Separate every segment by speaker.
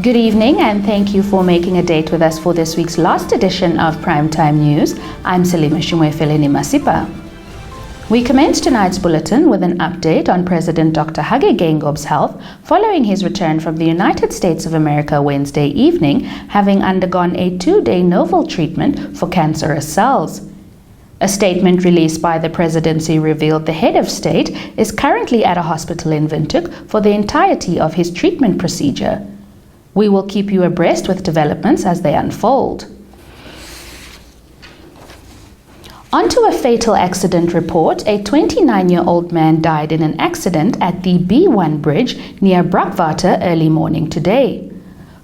Speaker 1: Good evening and thank you for making a date with us for this week's last edition of Primetime News. I'm Salima Shumwefeleni Masipa. We commence tonight's bulletin with an update on President Dr Hagis' health following his return from the United States of America Wednesday evening, having undergone a 2-day novel treatment for cancerous cells. A statement released by the presidency revealed the head of state is currently at a hospital in Windhoek for the entirety of his treatment procedure. We will keep you abreast with developments as they unfold. Onto a fatal accident report. A 29-year-old man died in an accident at the B1 bridge near Brakwater early morning today.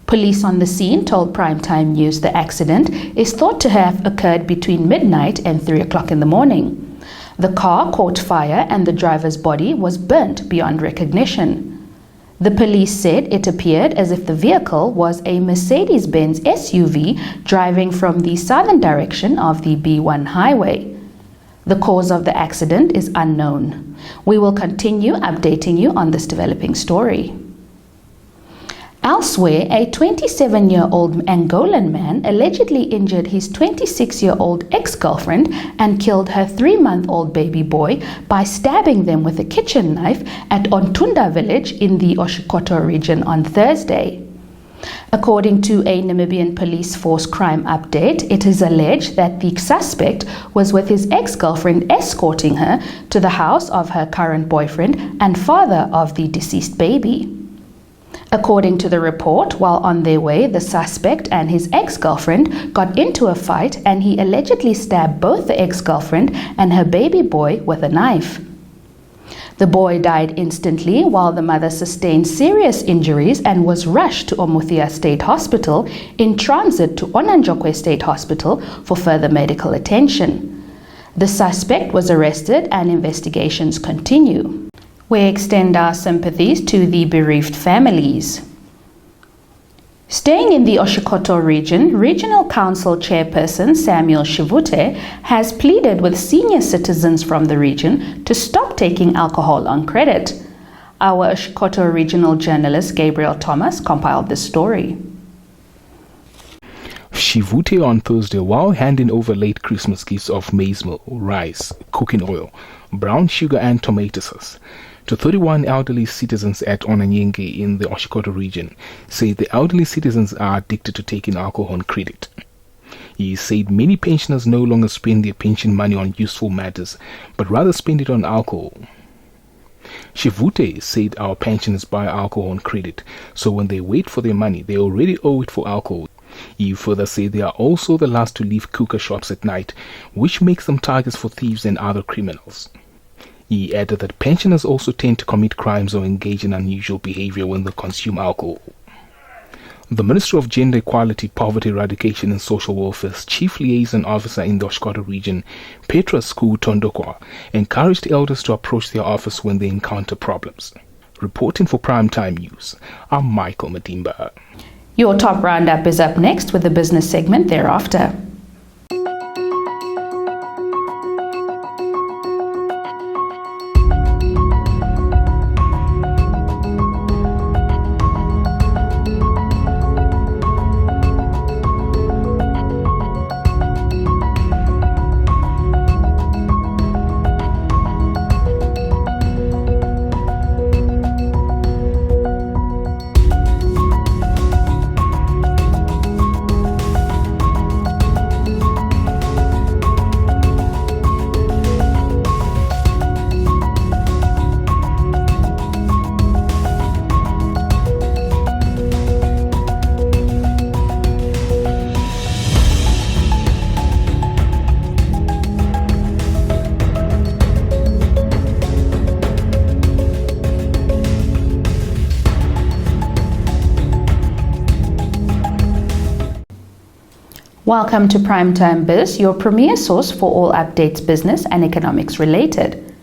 Speaker 1: Police on the scene told Primetime News the accident is thought to have occurred between midnight and 3 o'clock in the morning. The car caught fire and the driver's body was burnt beyond recognition. The police said it appeared as if the vehicle was a Mercedes-Benz SUV driving from the southern direction of the B1 highway. The cause of the accident is unknown. We will continue updating you on this developing story. Elsewhere, a 27-year-old Angolan man allegedly injured his 26-year-old ex-girlfriend and killed her 3-month-old baby boy by stabbing them with a kitchen knife at Ontunda village in the Oshikoto region on Thursday. According to a Namibian police force crime update, it is alleged that the suspect was with his ex-girlfriend escorting her to the house of her current boyfriend and father of the deceased baby. According to the report, while on their way, the suspect and his ex-girlfriend got into a fight and he allegedly stabbed both the ex-girlfriend and her baby boy with a knife. The boy died instantly while the mother sustained serious injuries and was rushed to Omuthia State Hospital in transit to Onanjokwe State Hospital for further medical attention. The suspect was arrested and investigations continue. We extend our sympathies to the bereaved families. Staying in the Oshikoto region, Regional Council Chairperson Samuel Shivute has pleaded with senior citizens from the region to stop taking alcohol on credit. Our Oshikoto regional journalist Gabriel Thomas compiled this story.
Speaker 2: Shivute on Thursday, while handing over late Christmas gifts of maize meal, rice, cooking oil, brown sugar and tomato sauce to 31 elderly citizens at Onanyenge in the Oshikoto region, said the elderly citizens are addicted to taking alcohol on credit. He said many pensioners no longer spend their pension money on useful matters, but rather spend it on alcohol. Shivute said our pensioners buy alcohol on credit, so when they wait for their money, they already owe it for alcohol. He further said they are also the last to leave hookah shops at night, which makes them targets for thieves and other criminals. He added that pensioners also tend to commit crimes or engage in unusual behavior when they consume alcohol. The Minister of Gender Equality, Poverty Eradication and Social Welfare's Chief Liaison Officer in the Oshikoto region, Petrus Tondokwa, encouraged elders to approach their office when they encounter problems. Reporting for Primetime News, I'm Michael Madimba.
Speaker 1: Your top roundup is up next with the business segment thereafter. Welcome to Primetime Biz, your premier source for all updates business and economics related.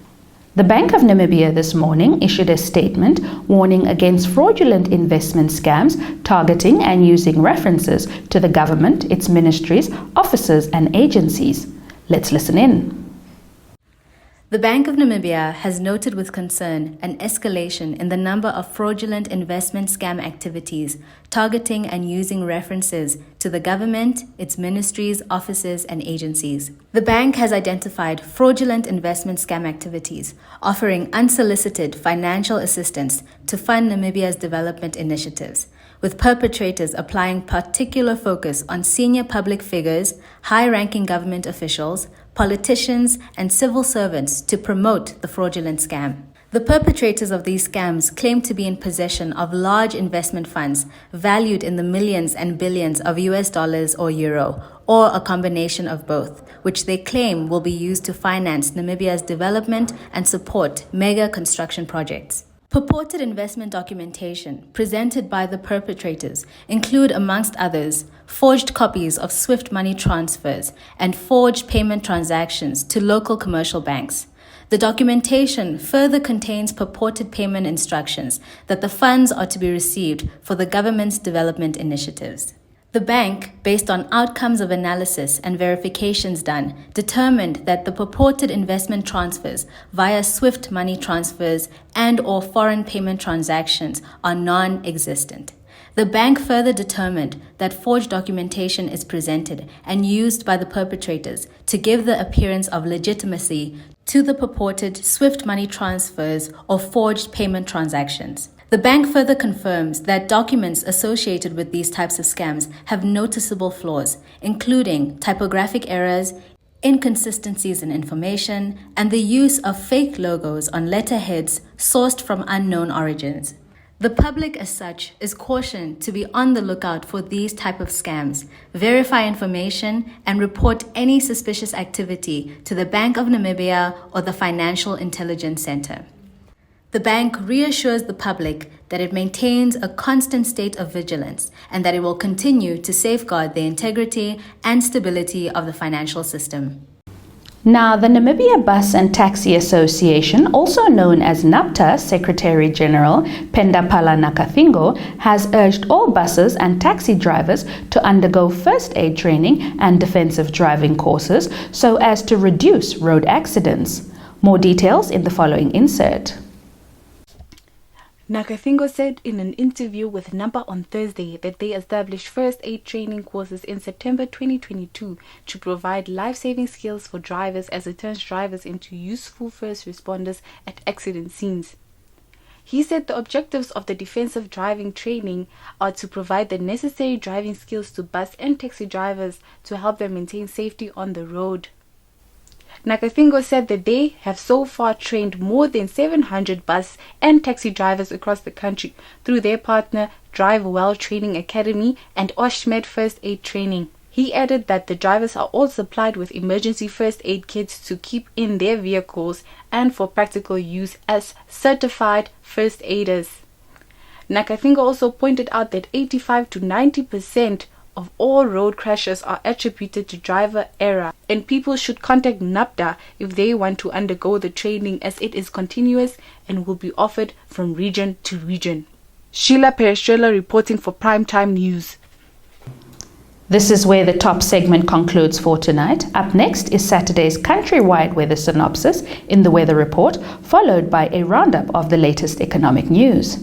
Speaker 1: The Bank of Namibia this morning issued a statement warning against fraudulent investment scams targeting and using references to the government, its ministries, offices and agencies. Let's listen in.
Speaker 3: The Bank of Namibia has noted with concern an escalation in the number of fraudulent investment scam activities targeting and using references to the government, its ministries, offices, and agencies. The bank has identified fraudulent investment scam activities offering unsolicited financial assistance to fund Namibia's development initiatives, with perpetrators applying particular focus on senior public figures, high-ranking government officials, politicians, and civil servants to promote the fraudulent scam. The perpetrators of these scams claim to be in possession of large investment funds valued in the millions and billions of US dollars or euro, or a combination of both, which they claim will be used to finance Namibia's development and support mega construction projects. Purported investment documentation presented by the perpetrators include, amongst others, forged copies of SWIFT money transfers and forged payment transactions to local commercial banks. The documentation further contains purported payment instructions that the funds are to be received for the government's development initiatives. The bank, based on outcomes of analysis and verifications done, determined that the purported investment transfers via SWIFT money transfers and/or foreign payment transactions are non-existent. The bank further determined that forged documentation is presented and used by the perpetrators to give the appearance of legitimacy to the purported SWIFT money transfers or forged payment transactions. The bank further confirms that documents associated with these types of scams have noticeable flaws, including typographic errors, inconsistencies in information, and the use of fake logos on letterheads sourced from unknown origins. The public, as such, is cautioned to be on the lookout for these type of scams, verify information, and report any suspicious activity to the Bank of Namibia or the Financial Intelligence Center. The bank reassures the public that it maintains a constant state of vigilance and that it will continue to safeguard the integrity and stability of the financial system.
Speaker 1: Now, the Namibia Bus and Taxi Association, also known as NABTA Secretary General Pendapala Nakathingo, has urged all buses and taxi drivers to undergo first aid training and defensive driving courses so as to reduce road accidents. More details in the following insert.
Speaker 4: Nakathingo said in an interview with Number on Thursday that they established first aid training courses in September 2022 to provide life-saving skills for drivers as it turns drivers into useful first responders at accident scenes. He said the objectives of the defensive driving training are to provide the necessary driving skills to bus and taxi drivers to help them maintain safety on the road. Nakathingo said that they have so far trained more than 700 bus and taxi drivers across the country through their partner Drive Well Training Academy and Oshmed First Aid Training. He added that the drivers are all supplied with emergency first aid kits to keep in their vehicles and for practical use as certified first aiders. Nakathingo also pointed out that 85 to 90% of all road crashes are attributed to driver error, and people should contact NABTA if they want to undergo the training, as it is continuous and will be offered from region to region. Sheila Perestrella reporting for Primetime News.
Speaker 1: This is where the top segment concludes for tonight. Up next is Saturday's countrywide weather synopsis in the Weather Report, followed by a roundup of the latest economic news.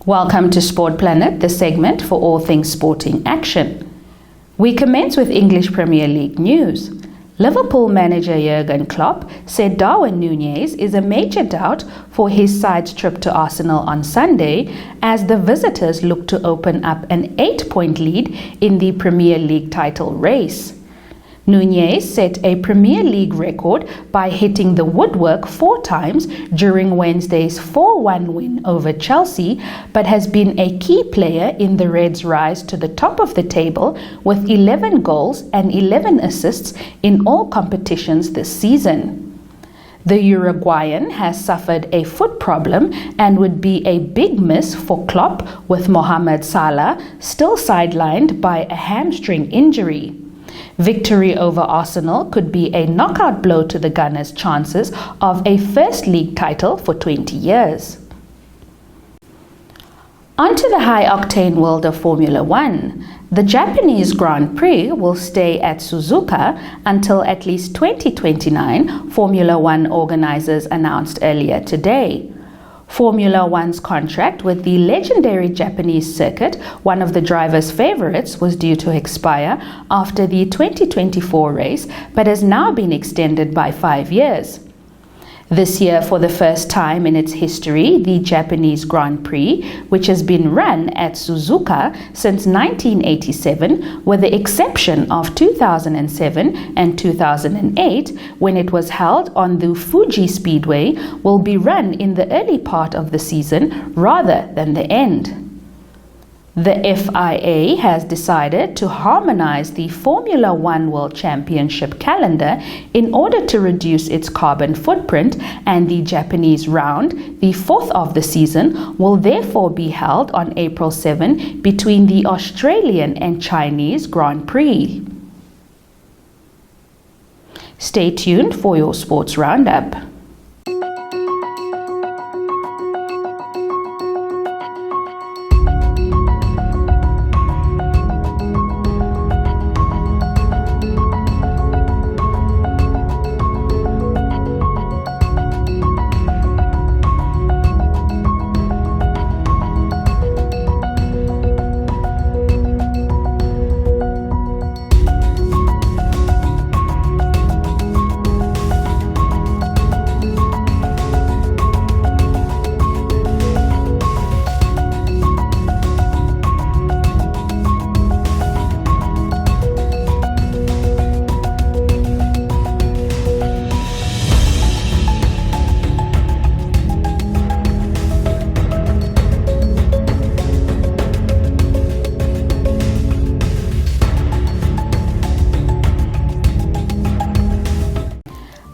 Speaker 1: Welcome to Sport Planet, the segment for all things sporting action. We commence with English Premier League news. Liverpool manager Jurgen Klopp said Darwin Núñez is a major doubt for his side's trip to Arsenal on Sunday as the visitors look to open up an 8-point lead in the Premier League title race. Núñez set a Premier League record by hitting the woodwork 4 times during Wednesday's 4-1 win over Chelsea, but has been a key player in the Reds' rise to the top of the table with 11 goals and 11 assists in all competitions this season. The Uruguayan has suffered a foot problem and would be a big miss for Klopp, with Mohamed Salah still sidelined by a hamstring injury. Victory over Arsenal could be a knockout blow to the Gunners' chances of a first league title for 20 years. On to the high-octane world of Formula One. The Japanese Grand Prix will stay at Suzuka until at least 2029, Formula One organizers announced earlier today. Formula One's contract with the legendary Japanese circuit, one of the drivers' favorites, was due to expire after the 2024 race, but has now been extended by 5 years. This year, for the first time in its history, the Japanese Grand Prix, which has been run at Suzuka since 1987, with the exception of 2007 and 2008, when it was held on the Fuji Speedway, will be run in the early part of the season rather than the end. The FIA has decided to harmonize the Formula One World Championship calendar in order to reduce its carbon footprint, and the Japanese round, the 4th of the season, will therefore be held on April 7 between the Australian and Chinese Grand Prix. Stay tuned for your sports roundup.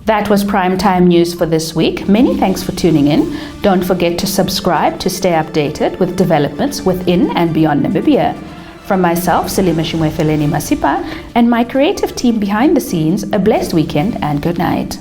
Speaker 1: That was Primetime News for this week. Many thanks for tuning in. Don't forget to subscribe to stay updated with developments within and beyond Namibia. From myself, Salima Shimwefeleni Masipa, and my creative team behind the scenes, a blessed weekend and good night.